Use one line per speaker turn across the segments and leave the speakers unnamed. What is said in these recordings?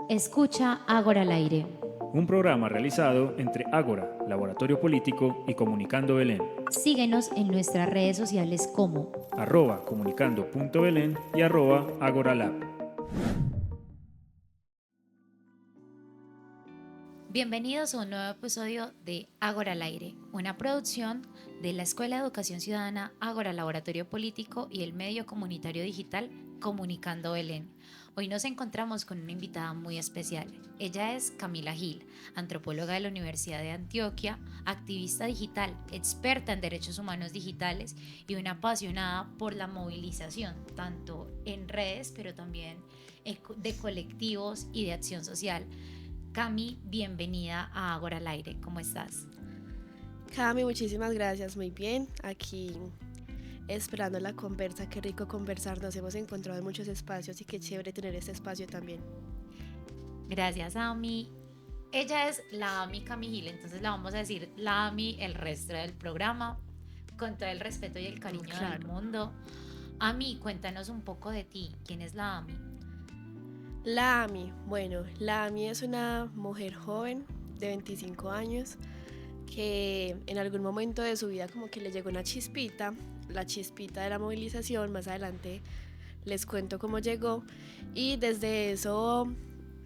Escucha Ágora al aire.
Un programa realizado entre Ágora, Laboratorio Político y Comunicando Belén.
Síguenos en nuestras redes sociales como
@comunicando.belén y @agoralab.
Bienvenidos a un nuevo episodio de Ágora al aire, una producción de la Escuela de Educación Ciudadana Ágora Laboratorio Político y el medio comunitario digital Comunicando Belén. Hoy nos encontramos con una invitada muy especial. Ella es Camila Gil, antropóloga de la Universidad de Antioquia, activista digital, experta en derechos humanos digitales y una apasionada por la movilización, tanto en redes, pero también de colectivos y de acción social. Cami, bienvenida a Ágora al aire. ¿Cómo estás?
Cami, muchísimas gracias, muy bien. Aquí esperando la conversa, qué rico conversar, nos hemos encontrado en muchos espacios y qué chévere tener este espacio también.
Gracias, Ami. Ella es la Ami Cami Gil, entonces la vamos a decir la Ami el resto del programa, con todo el respeto y el cariño del mundo. Ami, cuéntanos un poco de ti. ¿Quién es la Ami?
La Ami es una mujer joven de 25 años que en algún momento de su vida como que le llegó una chispita, la chispita de la movilización. Más adelante les cuento cómo llegó, y desde eso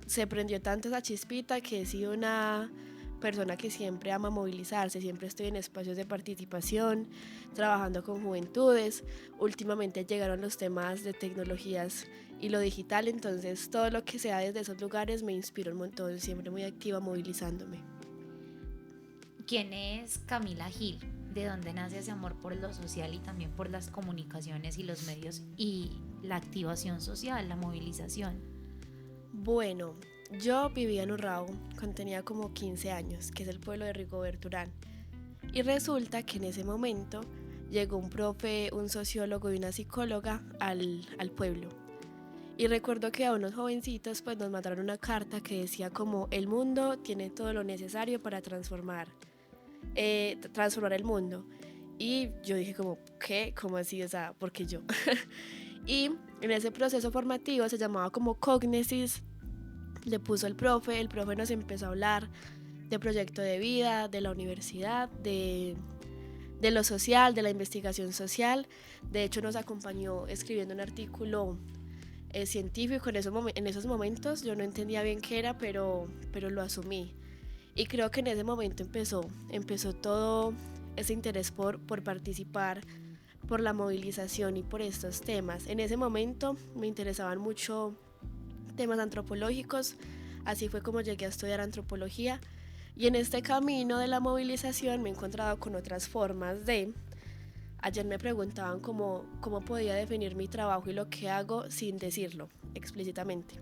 se prendió tanto esa chispita que he sido una persona que siempre ama movilizarse, siempre estoy en espacios de participación, trabajando con juventudes. Últimamente llegaron los temas de tecnologías y lo digital, entonces todo lo que sea desde esos lugares me inspira un montón, siempre muy activa movilizándome.
¿Quién es Camila Gil? ¿De dónde nace ese amor por lo social y también por las comunicaciones y los medios y la activación social, la movilización?
Bueno, yo vivía en Urrao cuando tenía como 15 años, que es el pueblo de Rigoberto Urán. Y resulta que en ese momento llegó un profe, un sociólogo y una psicóloga al pueblo. Y recuerdo que a unos jovencitos pues nos mandaron una carta que decía como: el mundo tiene todo lo necesario para transformar el mundo. Y yo dije como, ¿qué? ¿Cómo así? O sea, ¿por qué yo? Y en ese proceso formativo se llamaba como Cognesis, le puso el profe nos empezó a hablar de proyecto de vida, de la universidad, de lo social, de la investigación social. De hecho nos acompañó escribiendo un artículo científico. En esos momentos yo no entendía bien qué era, pero lo asumí. Y creo que en ese momento empezó todo ese interés por participar, por la movilización y por estos temas. En ese momento me interesaban mucho temas antropológicos, así fue como llegué a estudiar antropología. Y en este camino de la movilización me he encontrado con otras formas de... Ayer me preguntaban cómo podía definir mi trabajo y lo que hago sin decirlo explícitamente.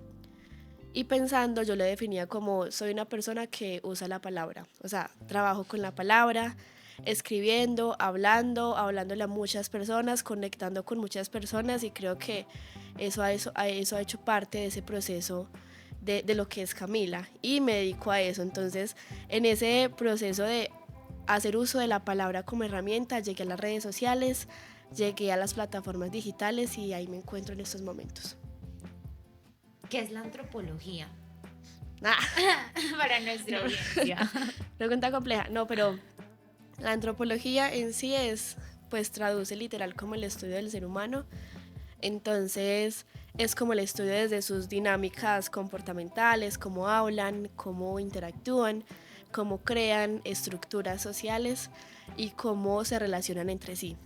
Y pensando, yo lo definía como: soy una persona que usa la palabra. O sea, trabajo con la palabra, escribiendo, hablándole a muchas personas, conectando con muchas personas, y creo que eso ha hecho parte de ese proceso de lo que es Camila, y me dedico a eso. Entonces, en ese proceso de hacer uso de la palabra como herramienta, llegué a las redes sociales, llegué a las plataformas digitales y ahí me encuentro en estos momentos.
¿Qué es la antropología?
Para nuestra audiencia. Pregunta compleja. No, pero la antropología en sí pues traduce literal como el estudio del ser humano. Entonces es como el estudio desde sus dinámicas comportamentales, cómo hablan, cómo interactúan, cómo crean estructuras sociales y cómo se relacionan entre sí.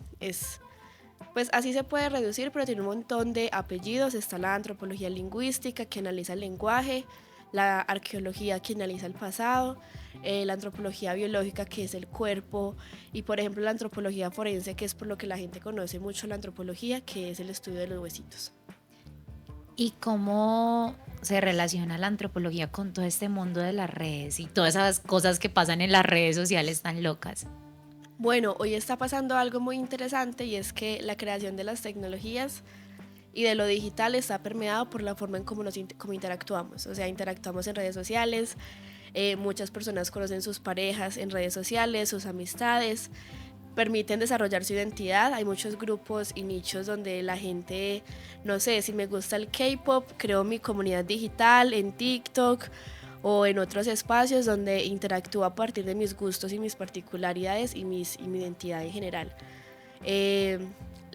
Pues así se puede reducir, pero tiene un montón de apellidos. Está la antropología lingüística, que analiza el lenguaje; la arqueología, que analiza el pasado; la antropología biológica, que es el cuerpo; y por ejemplo la antropología forense, que es por lo que la gente conoce mucho la antropología, que es el estudio de los huesitos.
¿Y cómo se relaciona la antropología con todo este mundo de las redes y todas esas cosas que pasan en las redes sociales tan locas?
Bueno, hoy está pasando algo muy interesante, y es que la creación de las tecnologías y de lo digital está permeado por la forma en cómo interactuamos. O sea, interactuamos en redes sociales, muchas personas conocen sus parejas en redes sociales, sus amistades, permiten desarrollar su identidad. Hay muchos grupos y nichos donde la gente, no sé, si me gusta el K-pop, creo mi comunidad digital en TikTok o en otros espacios donde interactúo a partir de mis gustos y mis particularidades y mi identidad en general.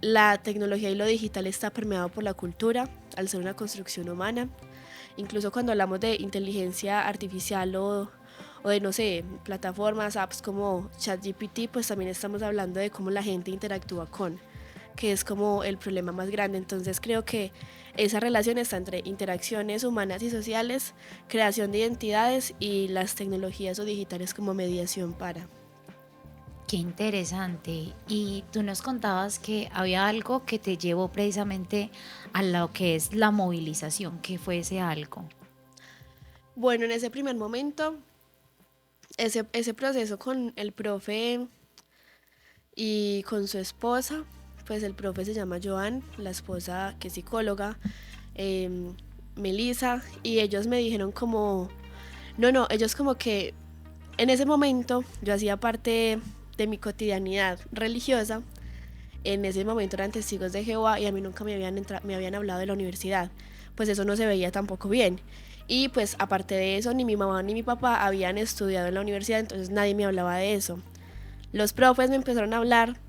La tecnología y lo digital está permeado por la cultura, al ser una construcción humana. Incluso cuando hablamos de inteligencia artificial o de, no sé, plataformas, apps como ChatGPT, pues también estamos hablando de cómo la gente interactúa con, que es como el problema más grande. Entonces creo que esa relación está entre interacciones humanas y sociales, creación de identidades y las tecnologías o digitales como mediación para.
Qué interesante. Y tú nos contabas que había algo que te llevó precisamente a lo que es la movilización. ¿Qué fue ese algo?
Bueno, en ese primer momento, ese proceso con el profe y con su esposa, pues el profe se llama Joan, la esposa que es psicóloga, Melissa, y ellos me dijeron como, no, ellos como que en ese momento yo hacía parte de mi cotidianidad religiosa. En ese momento eran testigos de Jehová y a mí nunca me habían hablado de la universidad, pues eso no se veía tampoco bien. Y pues aparte de eso, ni mi mamá ni mi papá habían estudiado en la universidad, entonces nadie me hablaba de eso. Los profes me empezaron a hablar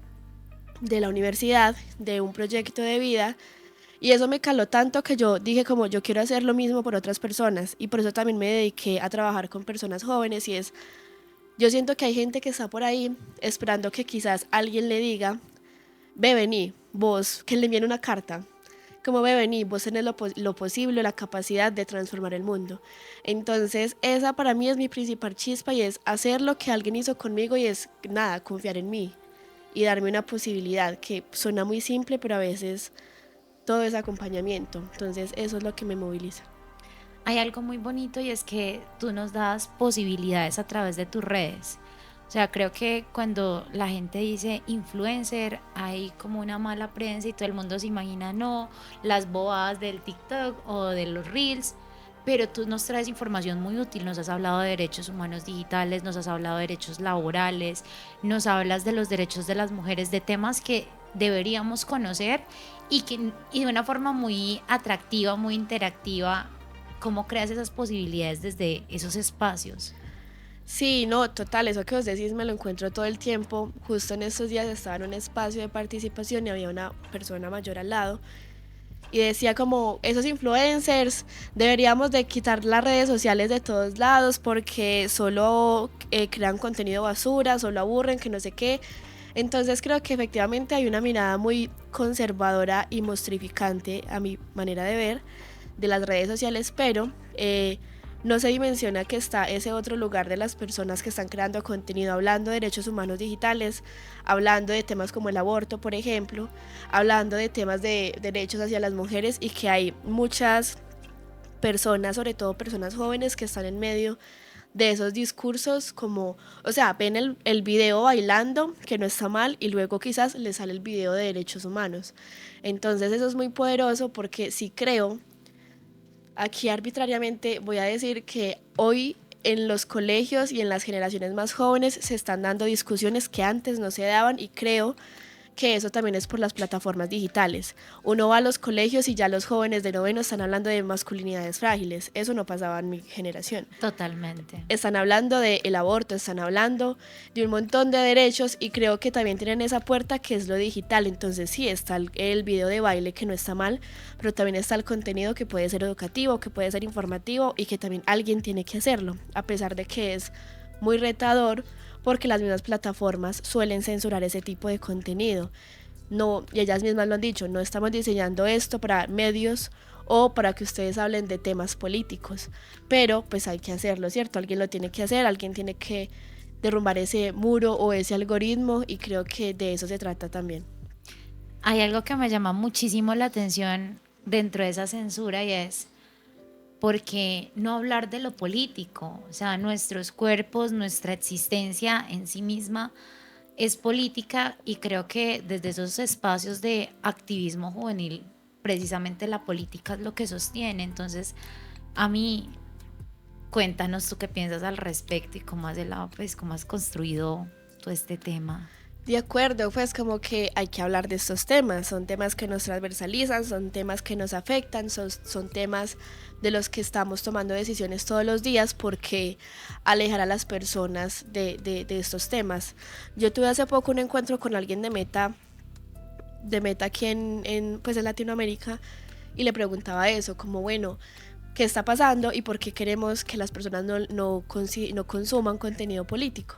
de la universidad, de un proyecto de vida, y eso me caló tanto que yo dije como yo quiero hacer lo mismo por otras personas, y por eso también me dediqué a trabajar con personas jóvenes. Y yo siento que hay gente que está por ahí esperando que quizás alguien le diga, ve, vení, vos, que le envíen una carta, como ve, vení, vos tenés lo posible, la capacidad de transformar el mundo. Entonces esa para mí es mi principal chispa, y es hacer lo que alguien hizo conmigo, y es nada, confiar en mí y darme una posibilidad que suena muy simple, pero a veces todo es acompañamiento. Entonces eso es lo que me moviliza.
Hay algo muy bonito y es que tú nos das posibilidades a través de tus redes. O sea, creo que cuando la gente dice influencer, hay como una mala prensa y todo el mundo se imagina, no, las bobadas del TikTok o de los Reels, pero tú nos traes información muy útil, nos has hablado de derechos humanos digitales, nos has hablado de derechos laborales, nos hablas de los derechos de las mujeres, de temas que deberíamos conocer y de una forma muy atractiva, muy interactiva, cómo creas esas posibilidades desde esos espacios.
Sí, no, total, eso que vos decís me lo encuentro todo el tiempo. Justo en estos días estaba en un espacio de participación y había una persona mayor al lado y decía como esos influencers deberíamos de quitar las redes sociales de todos lados porque solo crean contenido basura, solo aburren, que no sé qué. Entonces creo que efectivamente hay una mirada muy conservadora y mostrificante, a mi manera de ver, de las redes sociales, pero no se dimensiona que está ese otro lugar de las personas que están creando contenido, hablando de derechos humanos digitales, hablando de temas como el aborto, por ejemplo, hablando de temas de derechos hacia las mujeres, y que hay muchas personas, sobre todo personas jóvenes, que están en medio de esos discursos, como, o sea, ven el video bailando, que no está mal, y luego quizás les sale el video de derechos humanos. Entonces eso es muy poderoso, porque sí creo, aquí arbitrariamente voy a decir que hoy en los colegios y en las generaciones más jóvenes se están dando discusiones que antes no se daban, y creo que eso también es por las plataformas digitales. Uno va a los colegios y ya los jóvenes de noveno están hablando de masculinidades frágiles. Eso no pasaba en mi generación.
Totalmente.
Están hablando del aborto, están hablando de un montón de derechos, y creo que también tienen esa puerta que es lo digital. Entonces sí, está el video de baile, que no está mal, pero también está el contenido que puede ser educativo, que puede ser informativo, y que también alguien tiene que hacerlo, a pesar de que es muy retador, porque las mismas plataformas suelen censurar ese tipo de contenido. No, y ellas mismas lo han dicho, no estamos diseñando esto para medios o para que ustedes hablen de temas políticos, pero pues hay que hacerlo, ¿cierto? Alguien lo tiene que hacer, alguien tiene que derrumbar ese muro o ese algoritmo, y creo que de eso se trata también.
Hay algo que me llama muchísimo la atención dentro de esa censura y es porque no hablar de lo político, o sea, nuestros cuerpos, nuestra existencia en sí misma es política, y creo que desde esos espacios de activismo juvenil, precisamente la política es lo que sostiene. Entonces, a mí, cuéntanos tú qué piensas al respecto y cómo has, pues, cómo has construido todo este tema.
De acuerdo, pues como que hay que hablar de estos temas, son temas que nos transversalizan, son temas que nos afectan, son temas de los que estamos tomando decisiones todos los días porque alejar a las personas de estos temas. Yo tuve hace poco un encuentro con alguien de Meta aquí pues en Latinoamérica y le preguntaba eso, como bueno, ¿qué está pasando y por qué queremos que las personas no consuman contenido político?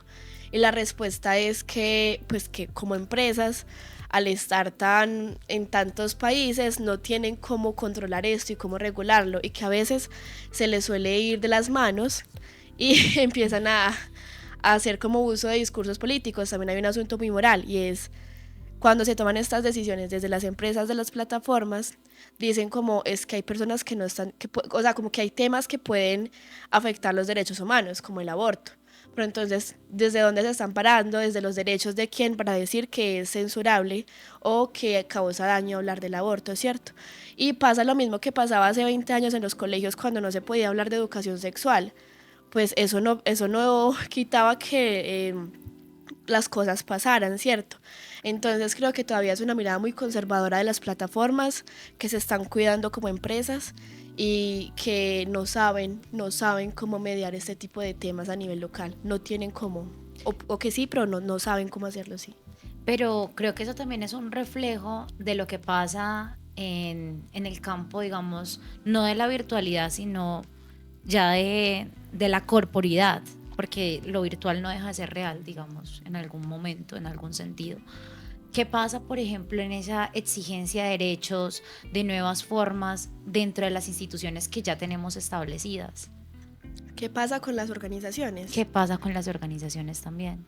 Y la respuesta es que, pues que como empresas, al estar en tantos países, no tienen cómo controlar esto y cómo regularlo, y que a veces se les suele ir de las manos y empiezan a hacer como uso de discursos políticos. También hay un asunto muy moral, y es cuando se toman estas decisiones desde las empresas de las plataformas, dicen como es que hay personas que no están, o sea, como que hay temas que pueden afectar los derechos humanos, como el aborto. Pero entonces, ¿desde dónde se están parando? Desde los derechos de quién para decir que es censurable o que causa daño hablar del aborto, ¿cierto? Y pasa lo mismo que pasaba hace 20 años en los colegios cuando no se podía hablar de educación sexual. Pues eso no quitaba que las cosas pasaran, ¿cierto? Entonces creo que todavía es una mirada muy conservadora de las plataformas que se están cuidando como empresas y que no saben cómo mediar este tipo de temas a nivel local, no tienen cómo, o que sí, pero no saben cómo hacerlo así.
Pero creo que eso también es un reflejo de lo que pasa en el campo, digamos, no de la virtualidad, sino ya de la corporidad, porque lo virtual no deja de ser real, digamos, en algún momento, en algún sentido. ¿Qué pasa, por ejemplo, en esa exigencia de derechos, de nuevas formas dentro de las instituciones que ya tenemos establecidas?
¿Qué pasa con las organizaciones?
¿Qué pasa con las organizaciones también?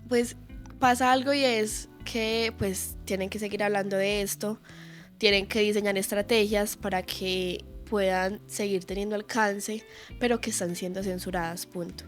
Pues pasa algo, y es que pues tienen que seguir hablando de esto, tienen que diseñar estrategias para que puedan seguir teniendo alcance, pero que están siendo censuradas, punto.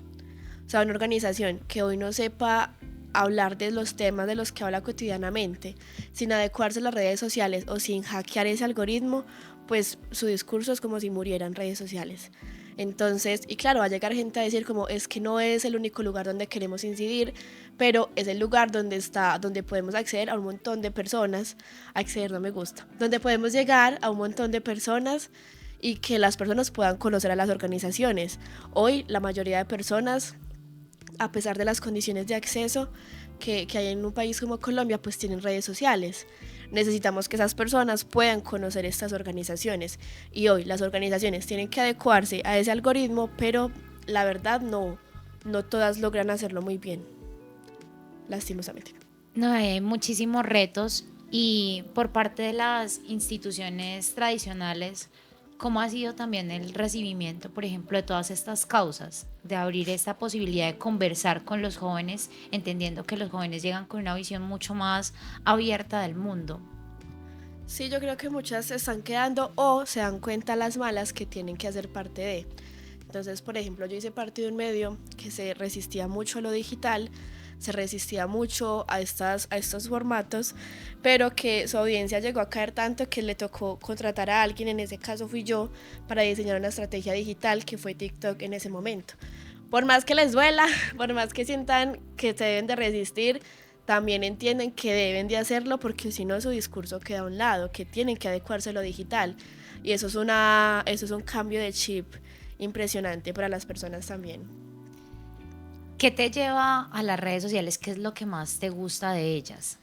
O sea, una organización que hoy no sepa hablar de los temas de los que habla cotidianamente, sin adecuarse a las redes sociales o sin hackear ese algoritmo, pues su discurso es como si muriera en redes sociales. Entonces, y claro, va a llegar gente a decir como es que no es el único lugar donde queremos incidir, pero es el lugar donde podemos acceder a un montón de personas, acceder no me gusta, donde podemos llegar a un montón de personas y que las personas puedan conocer a las organizaciones. Hoy la mayoría de personas, a pesar de las condiciones de acceso que hay en un país como Colombia, pues tienen redes sociales. Necesitamos que esas personas puedan conocer estas organizaciones, y hoy las organizaciones tienen que adecuarse a ese algoritmo, pero la verdad no todas logran hacerlo muy bien, lastimosamente.
No, hay muchísimos retos y por parte de las instituciones tradicionales, ¿cómo ha sido también el recibimiento, por ejemplo, de todas estas causas, de abrir esta posibilidad de conversar con los jóvenes, entendiendo que los jóvenes llegan con una visión mucho más abierta del mundo?
Sí, yo creo que muchas se están quedando o se dan cuenta a las malas que tienen que hacer parte de. Entonces, por ejemplo, yo hice parte de un medio que se resistía mucho a lo digital, se resistía mucho a estos formatos, pero que su audiencia llegó a caer tanto que le tocó contratar a alguien, en ese caso fui yo, para diseñar una estrategia digital que fue TikTok en ese momento. Por más que les duela, por más que sientan que se deben de resistir, también entienden que deben de hacerlo porque si no su discurso queda a un lado, que tienen que adecuarse a lo digital. Y eso es un cambio de chip impresionante para las personas también.
¿Qué te lleva a las redes sociales? ¿Qué es lo que más te gusta de ellas?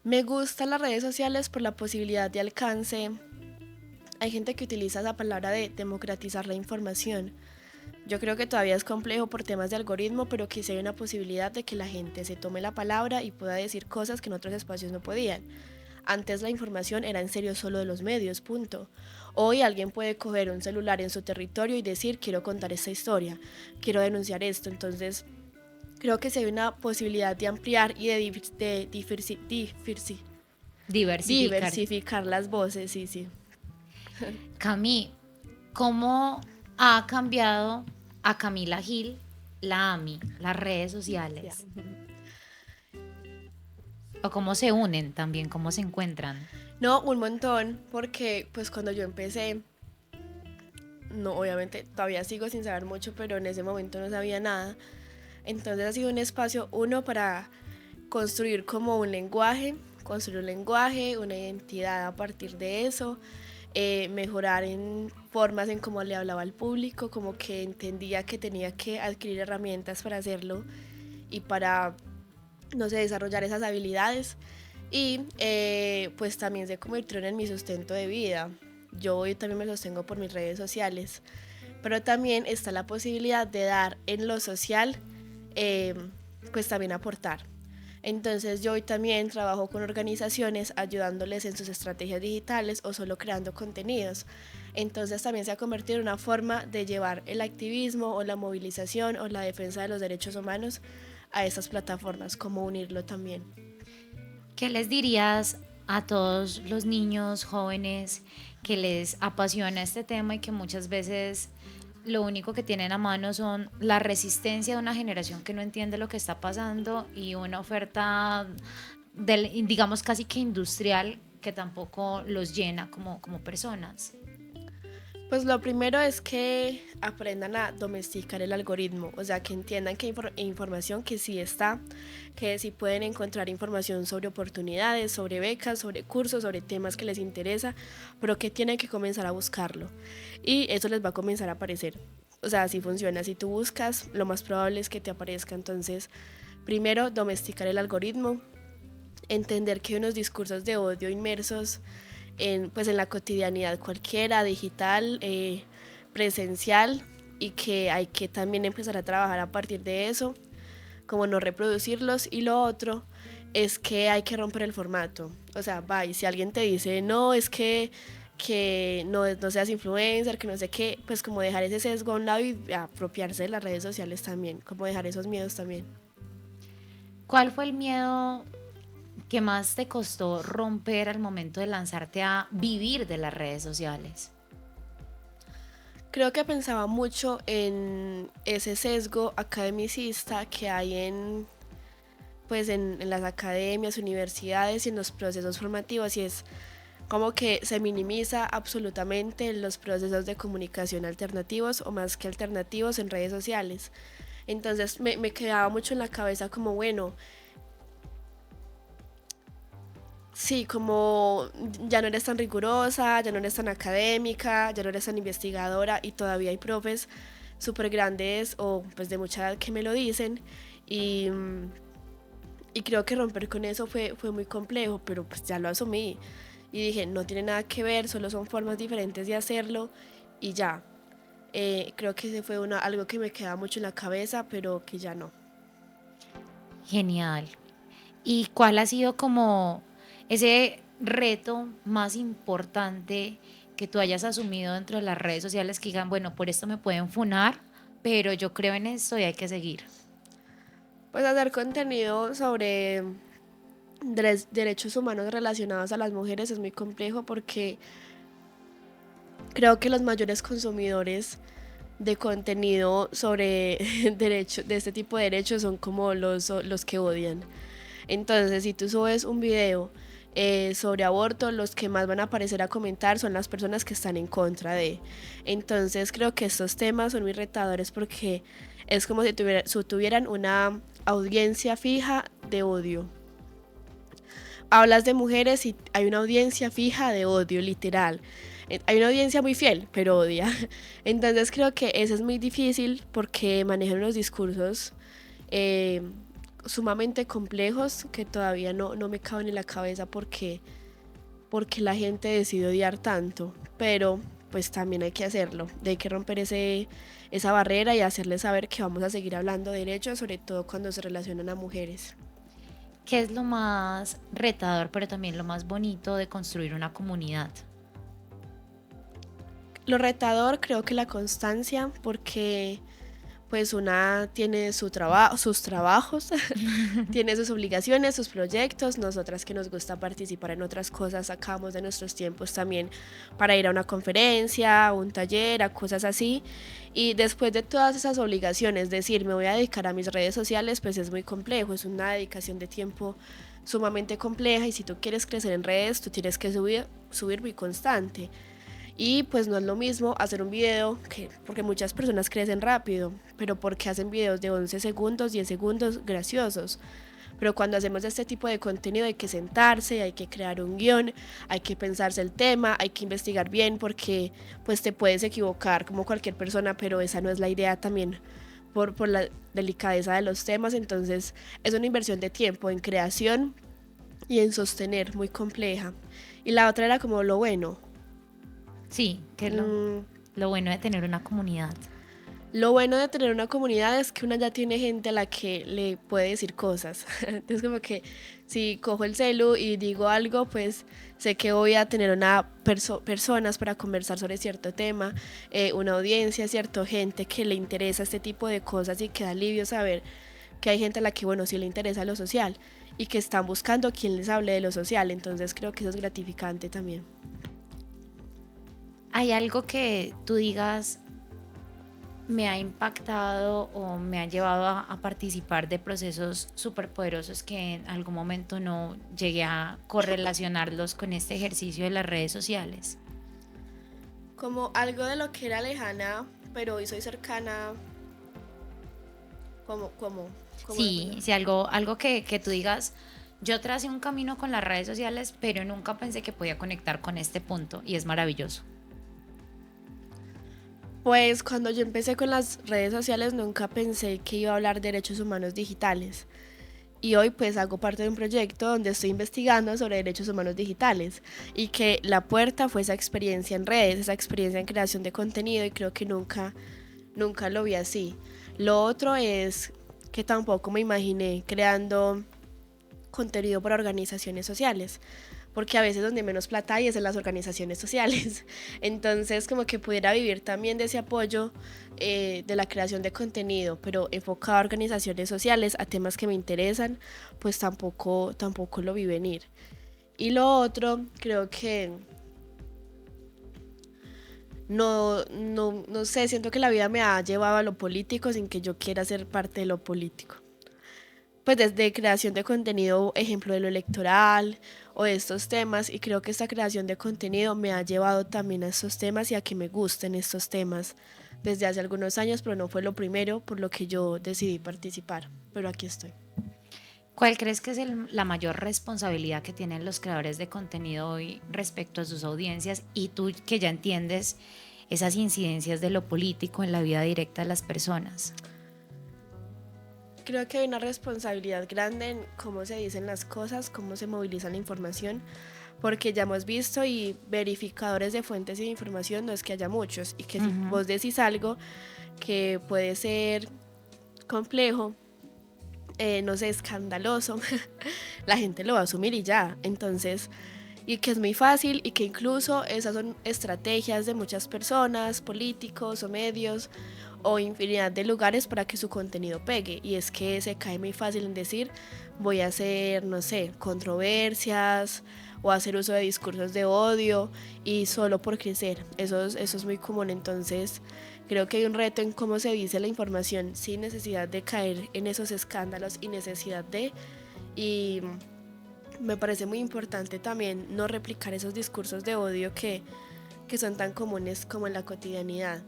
Me gustan las redes sociales por la posibilidad de alcance. Hay gente que utiliza la palabra de democratizar la información. Yo creo que todavía es complejo por temas de algoritmo, pero que sí hay una posibilidad de que la gente se tome la palabra y pueda decir cosas que en otros espacios no podían. Antes la información era en serio solo de los medios, punto. Hoy alguien puede coger un celular en su territorio y decir quiero contar esta historia, quiero denunciar esto. Entonces creo que sí hay una posibilidad de ampliar y de
Diversificar.
diversificar las voces, sí, sí.
Cami, ¿cómo ha cambiado a Camila Gil, la AMI, las redes sociales? ¿O cómo se unen también? ¿Cómo se encuentran?
No, un montón, porque pues cuando yo empecé, no, obviamente todavía sigo sin saber mucho, pero en ese momento no sabía nada. Entonces ha sido un espacio, uno, para construir como construir un lenguaje, una identidad a partir de eso, mejorar en formas en cómo le hablaba al público, como que entendía que tenía que adquirir herramientas para hacerlo y para, no sé, desarrollar esas habilidades. Y pues también se convirtieron en mi sustento de vida. Yo hoy también me sostengo por mis redes sociales, pero también está la posibilidad de dar en lo social, pues también aportar. Entonces yo hoy también trabajo con organizaciones ayudándoles en sus estrategias digitales o solo creando contenidos. Entonces también se ha convertido en una forma de llevar el activismo o la movilización o la defensa de los derechos humanos a esas plataformas, como unirlo también.
¿Qué les dirías a todos los niños, jóvenes que les apasiona este tema y que muchas veces lo único que tienen a mano son la resistencia de una generación que no entiende lo que está pasando y una oferta digamos casi que industrial que tampoco los llena como personas?
Pues lo primero es que aprendan a domesticar el algoritmo, o sea, que entiendan que hay información que sí está, que sí pueden encontrar información sobre oportunidades, sobre becas, sobre cursos, sobre temas que les interesa, pero que tienen que comenzar a buscarlo y eso les va a comenzar a aparecer. O sea, así funciona, si tú buscas, lo más probable es que te aparezca. Entonces, primero, domesticar el algoritmo, entender que hay unos discursos de odio inmersos pues en la cotidianidad cualquiera, digital, presencial, y que hay que también empezar a trabajar a partir de eso, como no reproducirlos. Y lo otro es que hay que romper el formato. O sea, y si alguien te dice, no, es que no seas influencer, que no sé qué, pues como dejar ese sesgo a un lado y apropiarse de las redes sociales también, como dejar esos miedos también.
¿Cuál fue el miedo que más te costó romper al momento de lanzarte a vivir de las redes sociales?
Creo que pensaba mucho en ese sesgo academicista que hay pues en las academias, universidades y en los procesos formativos, y es como que se minimiza absolutamente los procesos de comunicación alternativos o más que alternativos en redes sociales. Entonces me quedaba mucho en la cabeza como, bueno, sí, como ya no eres tan rigurosa, ya no eres tan académica, ya no eres tan investigadora, y todavía hay profes súper grandes o pues de mucha edad que me lo dicen, y, y creo que romper con eso fue muy complejo, pero pues ya lo asumí y dije, no tiene nada que ver, solo son formas diferentes de hacerlo y ya. Creo que ese fue algo que me quedaba mucho en la cabeza, pero que ya no.
Genial. ¿Y cuál ha sido como ese reto más importante que tú hayas asumido dentro de las redes sociales que digan, bueno, por esto me pueden funar, pero yo creo en esto y hay que seguir?
Pues hacer contenido sobre derechos humanos relacionados a las mujeres es muy complejo, porque creo que los mayores consumidores de contenido sobre de este tipo de derechos son como los que odian. Entonces, si tú subes un video sobre aborto, los que más van a aparecer a comentar son las personas que están en contra de. Entonces, creo que estos temas son muy retadores, porque es como si tuvieran una audiencia fija de odio. Hablas de mujeres y hay una audiencia fija de odio, literal. Hay una audiencia muy fiel, pero odia. Entonces creo que eso es muy difícil, porque manejan unos discursos sumamente complejos que todavía no me caben en la cabeza porque la gente decide odiar tanto. Pero pues también hay que hacerlo, hay que romper esa barrera y hacerles saber que vamos a seguir hablando de derechos, sobre todo cuando se relacionan a mujeres.
¿Qué es lo más retador, pero también lo más bonito de construir una comunidad?
Lo retador, creo que la constancia, porque pues una tiene sus trabajos, tiene sus obligaciones, sus proyectos. Nosotras que nos gusta participar en otras cosas, sacamos de nuestros tiempos también para ir a una conferencia, a un taller, a cosas así. Y después de todas esas obligaciones, decir, me voy a dedicar a mis redes sociales, pues es muy complejo, es una dedicación de tiempo sumamente compleja, y si tú quieres crecer en redes, tú tienes que subir muy constante. Y pues no es lo mismo hacer un video, porque muchas personas crecen rápido, pero porque hacen videos de 11 segundos, 10 segundos graciosos. pero cuando hacemos este tipo de contenido hay que sentarse, hay que crear un guión, hay que pensarse el tema, hay que investigar bien porque pues te puedes equivocar como cualquier persona, pero esa no es la idea también por la delicadeza de los temas. Entonces es una inversión de tiempo en creación y en sostener muy compleja. Y la otra era como lo bueno.
Sí, que es lo bueno de tener una comunidad.
Lo bueno de tener una comunidad es que una ya tiene gente a la que le puede decir cosas. Entonces como que si cojo el celu y digo algo, pues sé que voy a tener personas para conversar sobre cierto tema, una audiencia, cierto, gente que le interesa este tipo de cosas y que da alivio saber que hay gente a la que, bueno, sí le interesa lo social y que están buscando quien les hable de lo social. Entonces creo que eso es gratificante también.
¿Hay algo que tú digas me ha impactado o me ha llevado a participar de procesos súper poderosos que en algún momento no llegué a correlacionarlos con este ejercicio de las redes sociales?
Como algo de lo que era lejana, pero hoy soy cercana, como
Sí, sí, algo que tú digas, yo tracé un camino con las redes sociales, pero nunca pensé que podía conectar con este punto y es maravilloso.
Pues cuando yo empecé con las redes sociales nunca pensé que iba a hablar de derechos humanos digitales. Y hoy pues hago parte de un proyecto donde estoy investigando sobre derechos humanos digitales y que la puerta fue esa experiencia en redes, esa experiencia en creación de contenido y creo que nunca lo vi así. Lo otro es que tampoco me imaginé creando contenido para organizaciones sociales, porque a veces donde menos plata hay es en las organizaciones sociales. Entonces como que pudiera vivir también de ese apoyo de la creación de contenido, pero enfocado a organizaciones sociales, a temas que me interesan, pues tampoco lo vi venir. Y lo otro, creo que no sé, siento que la vida me ha llevado a lo político sin que yo quiera ser parte de lo político. Pues desde creación de contenido, ejemplo de lo electoral o de estos temas, y creo que esta creación de contenido me ha llevado también a estos temas y a que me gusten estos temas desde hace algunos años, pero no fue lo primero por lo que yo decidí participar, pero aquí estoy.
¿Cuál crees que es la mayor responsabilidad que tienen los creadores de contenido hoy respecto a sus audiencias y tú que ya entiendes esas incidencias de lo político en la vida directa de las personas?
Creo que hay una responsabilidad grande en cómo se dicen las cosas, cómo se moviliza la información, porque ya hemos visto y verificadores de fuentes de información no es que haya muchos y que si vos decís algo que puede ser complejo, no sé, escandaloso, la gente lo va a asumir y ya. Entonces, y que es muy fácil y que incluso esas son estrategias de muchas personas, políticos o medios o infinidad de lugares para que su contenido pegue, y es que se cae muy fácil en decir voy a hacer, no sé, controversias o hacer uso de discursos de odio y solo por crecer, eso es muy común. Entonces creo que hay un reto en cómo se dice la información sin necesidad de caer en esos escándalos y necesidad de, y me parece muy importante también no replicar esos discursos de odio que son tan comunes como en la cotidianidad.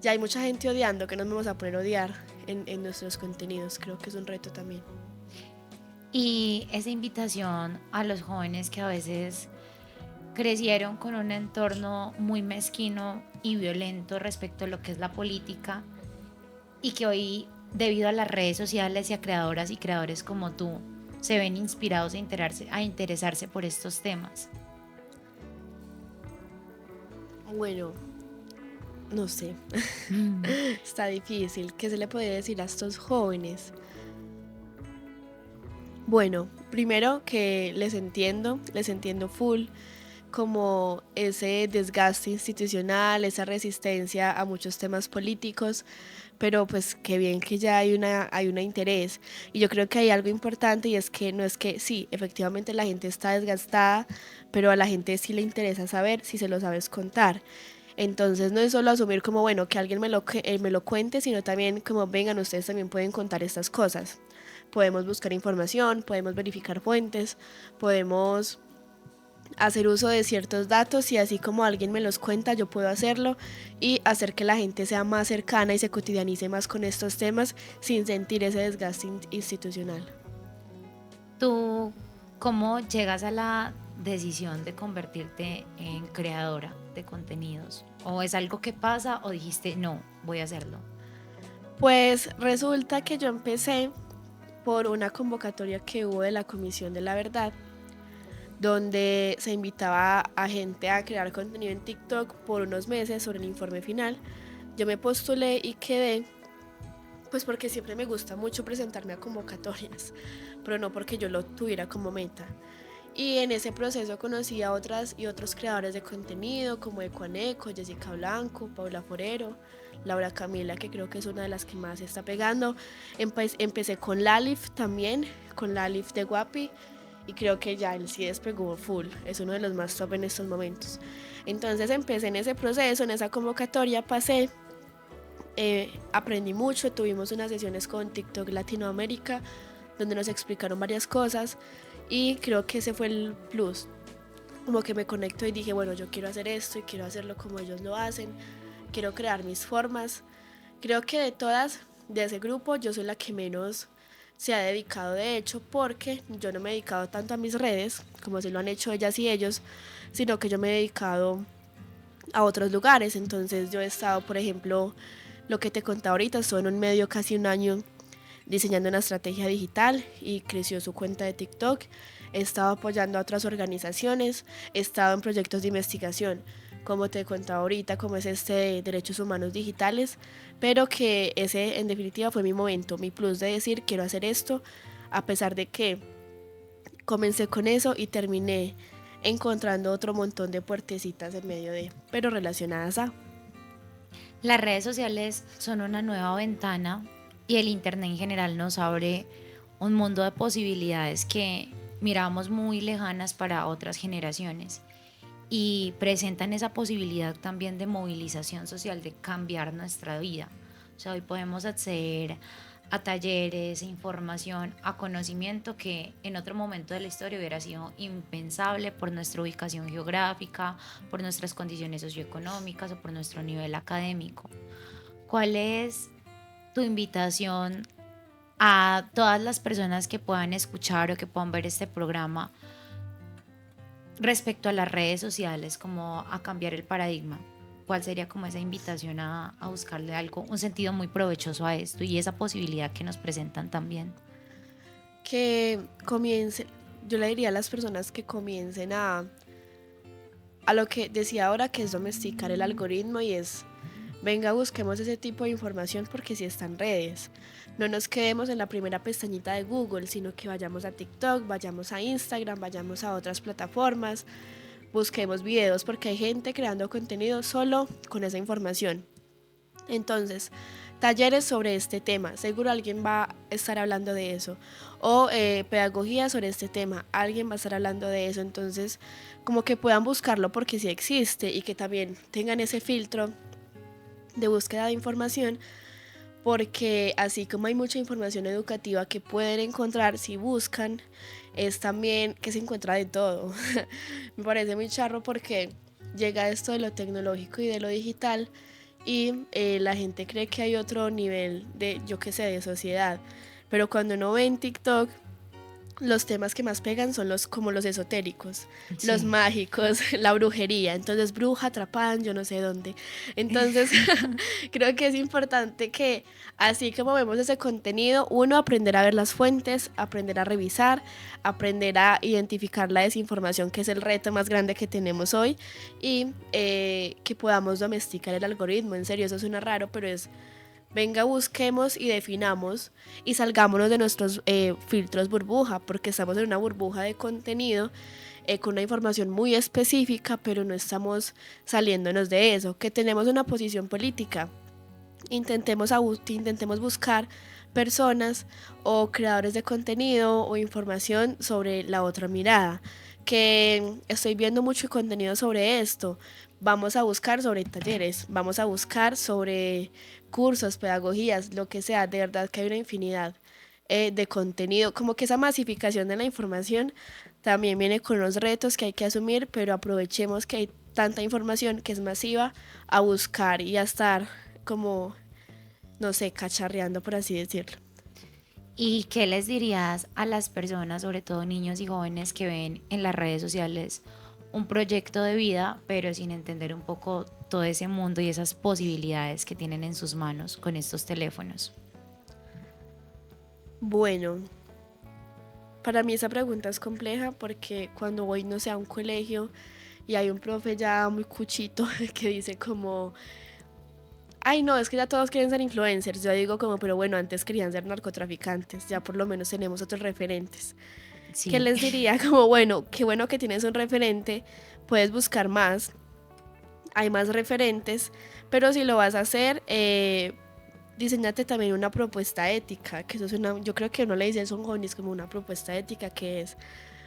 Ya hay mucha gente odiando, que nos vamos a poner a odiar en nuestros contenidos. Creo que es un reto también.
Y esa invitación a los jóvenes que a veces crecieron con un entorno muy mezquino y violento respecto a lo que es la política y que hoy, debido a las redes sociales y a creadoras y creadores como tú, se ven inspirados a interesarse por estos temas.
Bueno, no sé, está difícil. ¿Qué se le puede decir a estos jóvenes? Bueno, primero que les entiendo full, como ese desgaste institucional, esa resistencia a muchos temas políticos, pero pues qué bien que ya hay un interés. Y yo creo que hay algo importante y es que no es que sí, efectivamente la gente está desgastada, pero a la gente sí le interesa saber si se lo sabes contar. Entonces no es solo asumir como, bueno, que alguien me lo cuente, sino también como, vengan, ustedes también pueden contar estas cosas. Podemos buscar información, podemos verificar fuentes, podemos hacer uso de ciertos datos y así como alguien me los cuenta, yo puedo hacerlo y hacer que la gente sea más cercana y se cotidianice más con estos temas sin sentir ese desgaste institucional.
¿Tú cómo llegas a la decisión de convertirte en creadora de contenidos? ¿O es algo que pasa o dijiste, no, voy a hacerlo?
Pues resulta que yo empecé por una convocatoria que hubo de la Comisión de la Verdad, donde se invitaba a gente a crear contenido en TikTok por unos meses sobre el informe final. Yo me postulé y quedé, pues porque siempre me gusta mucho presentarme a convocatorias, pero no porque yo lo tuviera como meta. Y en ese proceso conocí a otras y otros creadores de contenido como Ecuaneco, Jessica Blanco, Paula Forero, Laura Camila, que creo que es una de las que más se está pegando. Empecé con Lalif también, con Lalif de Guapi, y creo que ya él sí despegó full, es uno de los más top en estos momentos. Entonces empecé en ese proceso, en esa convocatoria pasé, aprendí mucho, tuvimos unas sesiones con TikTok Latinoamérica, donde nos explicaron varias cosas, y creo que ese fue el plus, como que me conecto y dije, bueno, yo quiero hacer esto y quiero hacerlo como ellos lo hacen, quiero crear mis formas. Creo que de todas, de ese grupo, yo soy la que menos se ha dedicado, de hecho, porque yo no me he dedicado tanto a mis redes, como si lo han hecho ellas y ellos, sino que yo me he dedicado a otros lugares. Entonces yo he estado, por ejemplo, lo que te conté ahorita, estuve en un medio casi un año diseñando una estrategia digital y creció su cuenta de TikTok. He estado apoyando a otras organizaciones, he estado en proyectos de investigación, como te contaba ahorita, como es este de derechos humanos digitales, pero que ese en definitiva fue mi momento, mi plus de decir quiero hacer esto, a pesar de que comencé con eso y terminé encontrando otro montón de puertecitas en medio de, pero relacionadas a.
Las redes sociales son una nueva ventana y el Internet en general nos abre un mundo de posibilidades que miramos muy lejanas para otras generaciones y presentan esa posibilidad también de movilización social, de cambiar nuestra vida. O sea, hoy podemos acceder a talleres, a información, a conocimiento que en otro momento de la historia hubiera sido impensable por nuestra ubicación geográfica, por nuestras condiciones socioeconómicas o por nuestro nivel académico. ¿Cuál es tu invitación a todas las personas que puedan escuchar o que puedan ver este programa respecto a las redes sociales, como a cambiar el paradigma? ¿Cuál sería como esa invitación a buscarle algo, un sentido muy provechoso a esto y esa posibilidad que nos presentan también?
Que comience, yo le diría a las personas que comiencen a lo que decía ahora, que es domesticar el algoritmo, y es, venga, busquemos ese tipo de información porque si está en redes. No nos quedemos en la primera pestañita de Google, sino que vayamos a TikTok, vayamos a Instagram, vayamos a otras plataformas, busquemos videos porque hay gente creando contenido solo con esa información. Entonces, talleres sobre este tema, seguro alguien va a estar hablando de eso. O pedagogía sobre este tema, alguien va a estar hablando de eso. Entonces, como que puedan buscarlo porque sí existe, y que también tengan ese filtro de búsqueda de información, porque así como hay mucha información educativa que pueden encontrar si buscan, es también que se encuentra de todo. Me parece muy charro porque llega esto de lo tecnológico y de lo digital, y la gente cree que hay otro nivel de, yo qué sé, de sociedad, pero cuando uno ve en TikTok, los temas que más pegan son los como los esotéricos, los
Sí.
mágicos, la brujería. Entonces, bruja atrapada en yo no sé dónde. Entonces, creo que es importante que, así como vemos ese contenido, uno, aprender a ver las fuentes, aprender a revisar, aprender a identificar la desinformación, que es el reto más grande que tenemos hoy, y que podamos domesticar el algoritmo. En serio, eso suena raro, pero es, venga, busquemos y definamos y salgámonos de nuestros filtros burbuja, porque estamos en una burbuja de contenido con una información muy específica, pero no estamos saliéndonos de eso. Que tenemos una posición política, intentemos buscar personas o creadores de contenido o información sobre la otra mirada. Que estoy viendo mucho contenido sobre esto, vamos a buscar sobre talleres, vamos a buscar sobre cursos, pedagogías, lo que sea. De verdad que hay una infinidad de contenido, como que esa masificación de la información también viene con los retos que hay que asumir, pero aprovechemos que hay tanta información que es masiva, a buscar y a estar como, no sé, cacharreando, por así decirlo.
¿Y qué les dirías a las personas, sobre todo niños y jóvenes, que ven en las redes sociales un proyecto de vida, pero sin entender un poco todo ese mundo y esas posibilidades que tienen en sus manos con estos teléfonos?
Bueno, para mí esa pregunta es compleja porque cuando voy, no sé, a un colegio y hay un profe ya muy cuchito que dice como, ay no, es que ya todos quieren ser influencers. Yo digo como, pero bueno, antes querían ser narcotraficantes, ya por lo menos tenemos otros referentes. ¿Qué
Sí,
les diría? Como, bueno, qué bueno que tienes un referente, puedes buscar más, hay más referentes, pero si lo vas a hacer, diseñate también una propuesta ética, que eso es una, yo creo que uno le dice eso a un joven, es como una propuesta ética que es,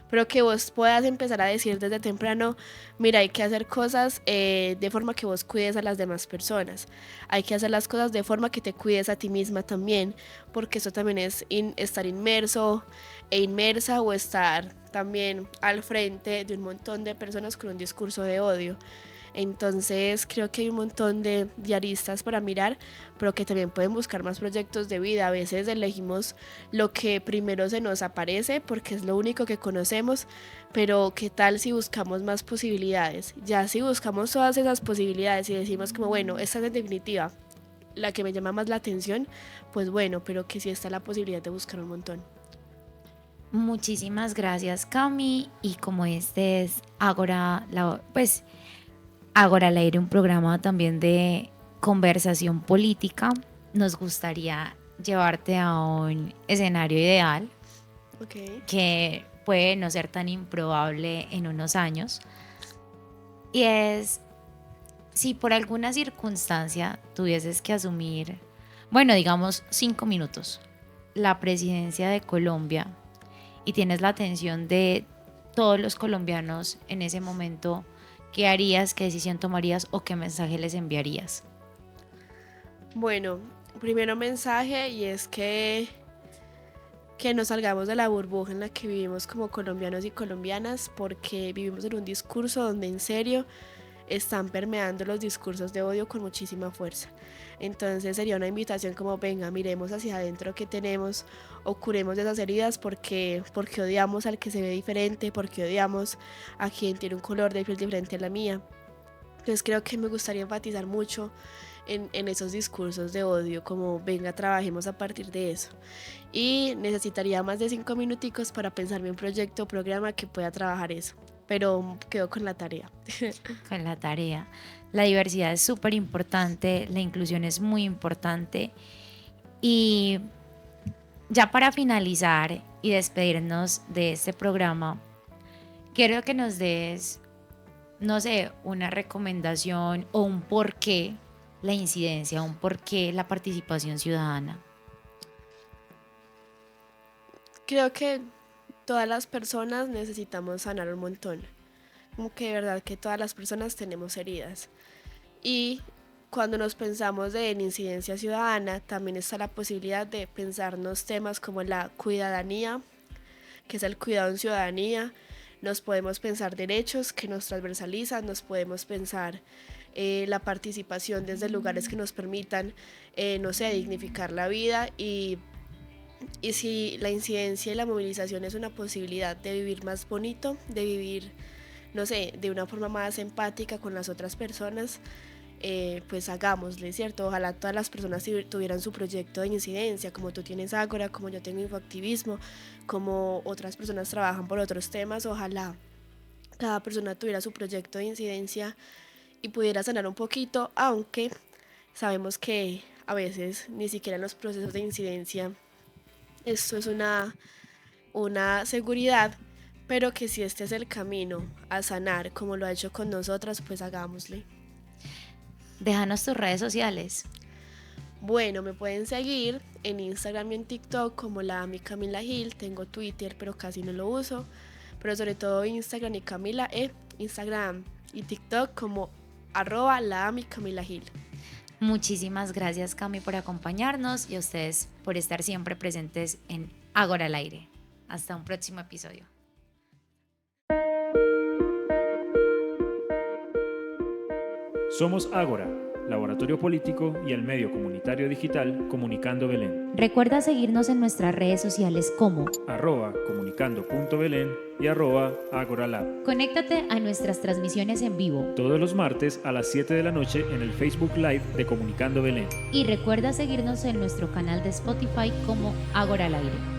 pero que vos puedas empezar a decir desde temprano, mira, hay que hacer cosas de forma que vos cuides a las demás personas, hay que hacer las cosas de forma que te cuides a ti misma también, porque eso también es estar inmerso e inmersa o estar también al frente de un montón de personas con un discurso de odio. Entonces creo que hay un montón de aristas para mirar, pero que también pueden buscar más proyectos de vida. A veces elegimos lo que primero se nos aparece porque es lo único que conocemos, pero ¿qué tal si buscamos más posibilidades? Ya si buscamos todas esas posibilidades y decimos como, bueno, esta es en definitiva la que me llama más la atención, pues bueno, pero que sí está la posibilidad de buscar un montón.
muchísimas gracias, Cami. Y como este es pues Ágora al Aire, un programa también de conversación política, nos gustaría llevarte a un escenario ideal
Ok.
que puede no ser tan improbable en unos años. Y es, si por alguna circunstancia tuvieses que asumir, bueno, digamos 5 minutos, la presidencia de Colombia y tienes la atención de todos los colombianos en ese momento, ¿qué harías, qué decisión tomarías o qué mensaje les enviarías?
Bueno, primero mensaje y es que no salgamos de la burbuja en la que vivimos como colombianos y colombianas, porque vivimos en un discurso donde en serio están permeando los discursos de odio con muchísima fuerza. Entonces sería una invitación como, venga, miremos hacia adentro qué tenemos, o curemos esas heridas porque odiamos al que se ve diferente, porque odiamos a quien tiene un color de piel diferente a la mía. Entonces creo que me gustaría enfatizar mucho en esos discursos de odio, como venga, trabajemos a partir de eso. Y necesitaría más de 5 minuticos para pensarme un proyecto o programa que pueda trabajar eso, pero quedo con la tarea.
Con la tarea. La diversidad es súper importante, la inclusión es muy importante. Y ya para finalizar y despedirnos de este programa, quiero que nos des, no sé, una recomendación o un por qué la incidencia, un por qué la participación ciudadana.
Creo que todas las personas necesitamos sanar un montón, como que de verdad que todas las personas tenemos heridas. Y cuando nos pensamos en incidencia ciudadana, también está la posibilidad de pensarnos temas como la cuidadanía, que es el cuidado en ciudadanía. Nos podemos pensar derechos que nos transversalizan, nos podemos pensar la participación desde lugares que nos permitan, no sé, dignificar la vida y si la incidencia y la movilización es una posibilidad de vivir más bonito, de vivir, no sé, de una forma más empática con las otras personas, pues hagámosle, ¿cierto? Ojalá todas las personas tuvieran su proyecto de incidencia, como tú tienes Ágora, como yo tengo Infoactivismo, como otras personas trabajan por otros temas, ojalá cada persona tuviera su proyecto de incidencia y pudiera sanar un poquito, aunque sabemos que a veces ni siquiera en los procesos de incidencia esto es una seguridad, pero que si este es el camino a sanar como lo ha hecho con nosotras, pues hagámosle.
Déjanos tus redes sociales.
Bueno, me pueden seguir en Instagram y en TikTok como la Ami Camila Gil. Tengo Twitter, pero casi no lo uso. Pero sobre todo Instagram y Camila Instagram y TikTok como @la Ami Camila Gil.
Muchísimas gracias, Cami, por acompañarnos y a ustedes por estar siempre presentes en Ágora al Aire. Hasta un próximo episodio.
Somos Ágora, Laboratorio Político y el medio comunitario digital Comunicando Belén.
Recuerda seguirnos en nuestras redes sociales como
@comunicando.belén y @agoralab.
Conéctate a nuestras transmisiones en vivo
Todos los martes a las 7 de la noche en el Facebook Live de Comunicando Belén.
y recuerda seguirnos en nuestro canal de Spotify como Ágora al Aire.